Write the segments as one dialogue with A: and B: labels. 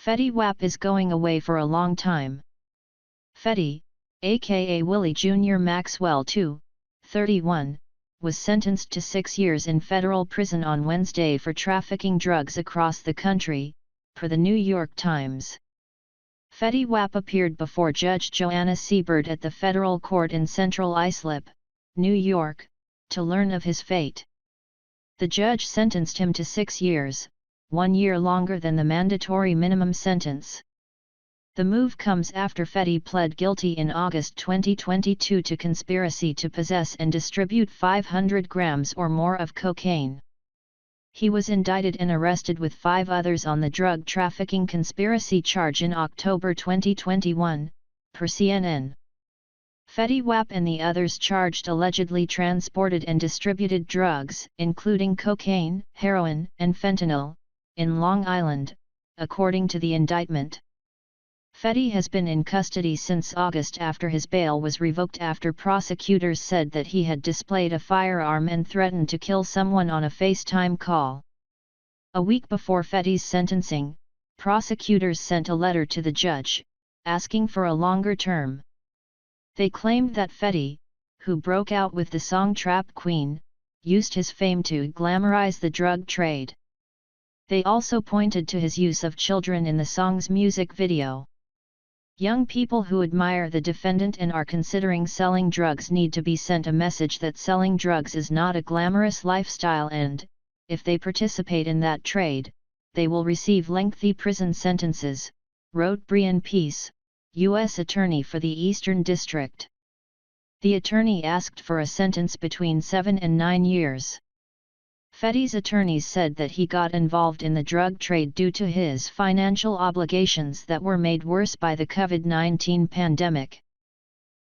A: Fetty Wap is going away for a long time. Fetty, aka Willie Jr. Maxwell II, 31, was sentenced to 6 years in federal prison on Wednesday for trafficking drugs across the country, per the New York Times. Fetty Wap appeared before Judge Joanna Seibert at the federal court in Central Islip, New York, to learn of his fate. The judge sentenced him to 6 years, 1 year longer than the mandatory minimum sentence. The move comes after Fetty pled guilty in August 2022 to conspiracy to possess and distribute 500 grams or more of cocaine. He was indicted and arrested with 5 others on the drug trafficking conspiracy charge in October 2021, per CNN. Fetty Wap and the others charged allegedly transported and distributed drugs, including cocaine, heroin, and fentanyl, in Long Island, according to the indictment. Fetty has been in custody since August after his bail was revoked after prosecutors said that he had displayed a firearm and threatened to kill someone on a FaceTime call. A week before Fetty's sentencing, prosecutors sent a letter to the judge, asking for a longer term. They claimed that Fetty, who broke out with the song Trap Queen, used his fame to glamorize the drug trade. They also pointed to his use of children in the song's music video. Young people who admire the defendant and are considering selling drugs need to be sent a message that selling drugs is not a glamorous lifestyle and, if they participate in that trade, they will receive lengthy prison sentences, wrote Brian Peace, U.S. Attorney for the Eastern District. The attorney asked for a sentence between 7 and 9 years. Fetty's attorneys said that he got involved in the drug trade due to his financial obligations that were made worse by the COVID-19 pandemic.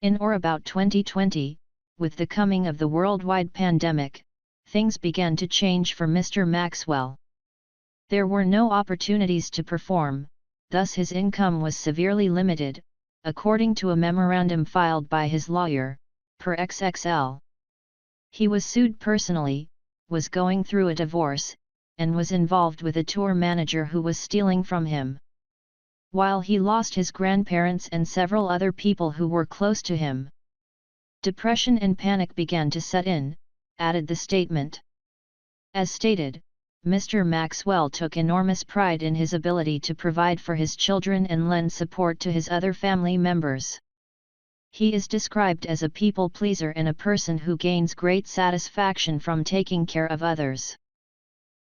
A: In or about 2020, with the coming of the worldwide pandemic, things began to change for Mr. Maxwell. There were no opportunities to perform, thus his income was severely limited, according to a memorandum filed by his lawyer, per XXL. He was sued personally, was going through a divorce, and was involved with a tour manager who was stealing from him. While he lost his grandparents and several other people who were close to him. Depression and panic began to set in, added the statement. As stated, Mr. Maxwell took enormous pride in his ability to provide for his children and lend support to his other family members. He is described as a people pleaser and a person who gains great satisfaction from taking care of others.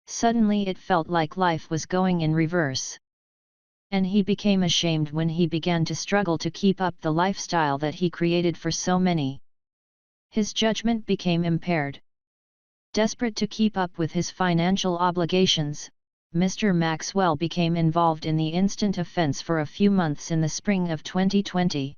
A: Suddenly it felt like life was going in reverse. And he became ashamed when he began to struggle to keep up the lifestyle that he created for so many. His judgment became impaired. Desperate to keep up with his financial obligations, Mr. Maxwell became involved in the instant offense for a few months in the spring of 2020.